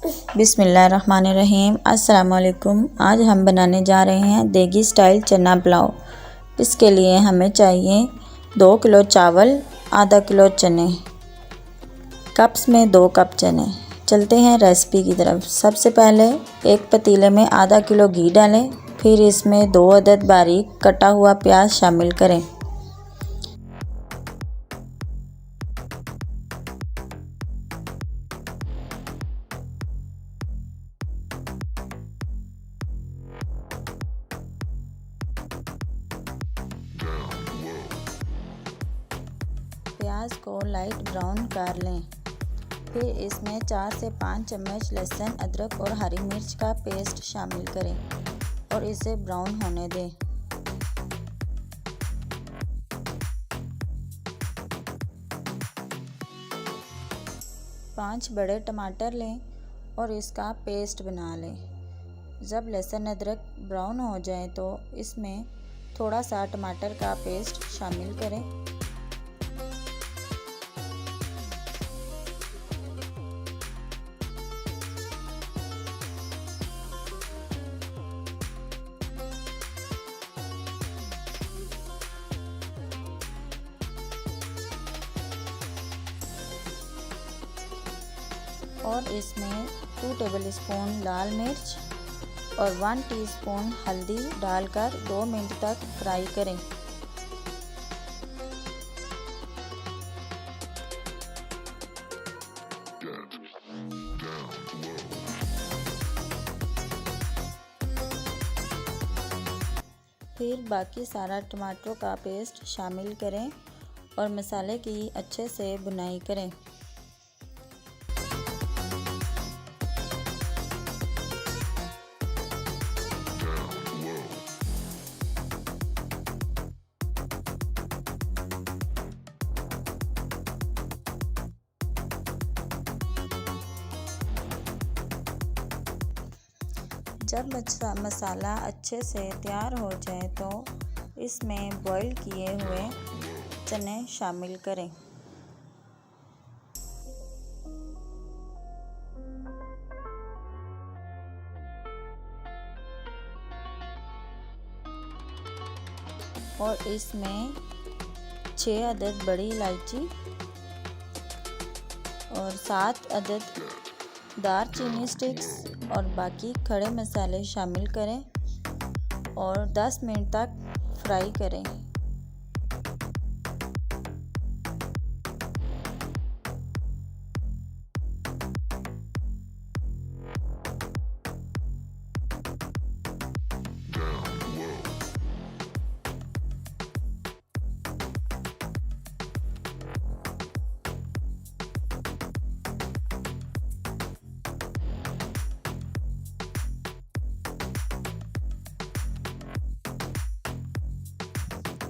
बिस्मिल्लाहिर्रहमानिर्रहीम। अस्सलाम वालेकुम। आज हम बनाने जा रहे हैं देगी स्टाइल चना पुलाव। इसके लिए हमें चाहिए 2 किलो चावल, आधा किलो चने, कप्स में 2 कप चने। चलते हैं रेसिपी की तरफ। सबसे पहले एक पतीले में आधा किलो घी डालें, फिर इसमें 2 अदद बारीक कटा हुआ प्याज शामिल करें। प्याज को लाइट ब्राउन कर लें। फिर इसमें 4 से 5 चम्मच लहसुन, अदरक और हरी मिर्च का पेस्ट शामिल करें और इसे ब्राउन होने दें। पाँच बड़े टमाटर लें और इसका पेस्ट बना लें। जब लहसुन अदरक ब्राउन हो जाए तो इसमें थोड़ा सा टमाटर का पेस्ट शामिल करें। और इसमें 2 टेबलस्पून लाल मिर्च और 1 टीस्पून हल्दी डालकर 2 मिनट तक फ्राई करें। फिर बाकी सारा टमाटरों का पेस्ट शामिल करें और मसाले की अच्छे से भुनाई करें। जब मसाला अच्छे से तैयार हो जाए तो इसमें बॉईल किए हुए चने शामिल करें। और इसमें 6 अदद बड़ी इलायची और 7 अदद दारचीनी स्टिक्स और बाकी खड़े मसाले शामिल करें और 10 मिनट तक फ्राई करें।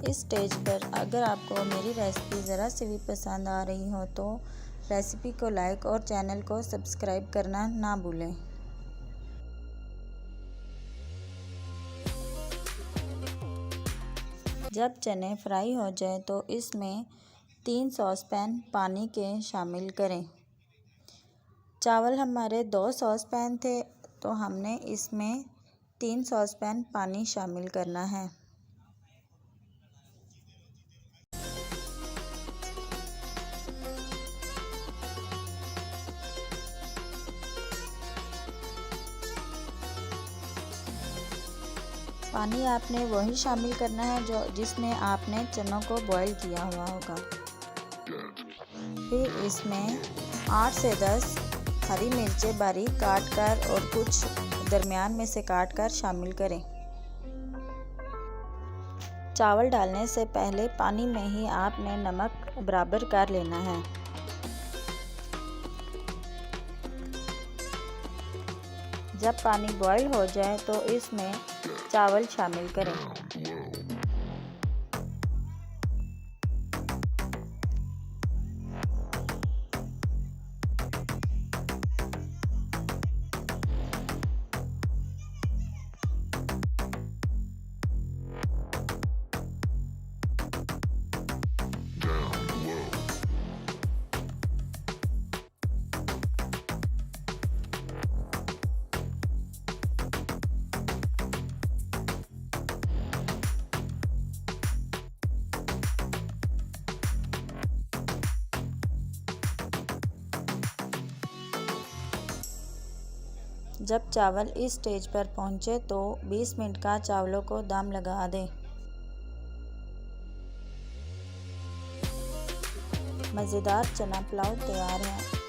इस स्टेज पर अगर आपको मेरी रेसिपी ज़रा से भी पसंद आ रही हो तो रेसिपी को लाइक और चैनल को सब्सक्राइब करना ना भूलें। जब चने फ्राई हो जाए तो इसमें 3 सॉसपैन पानी के शामिल करें। चावल हमारे 2 सॉसपैन थे तो हमने इसमें 3 सॉसपैन पानी शामिल करना है। पानी आपने वही शामिल करना है जिसमें आपने चनों को बॉईल किया हुआ होगा। फिर इसमें 8 से 10 हरी मिर्चें बारीक काट कर और कुछ दरमियान में से काट कर शामिल करें। चावल डालने से पहले पानी में ही आपने नमक बराबर कर लेना है। जब पानी बॉईल हो जाए तो इसमें चावल शामिल करें। जब चावल इस स्टेज पर पहुंचे तो 20 मिनट का चावलों को दम लगा दें। मज़ेदार चना पुलाव तैयार है।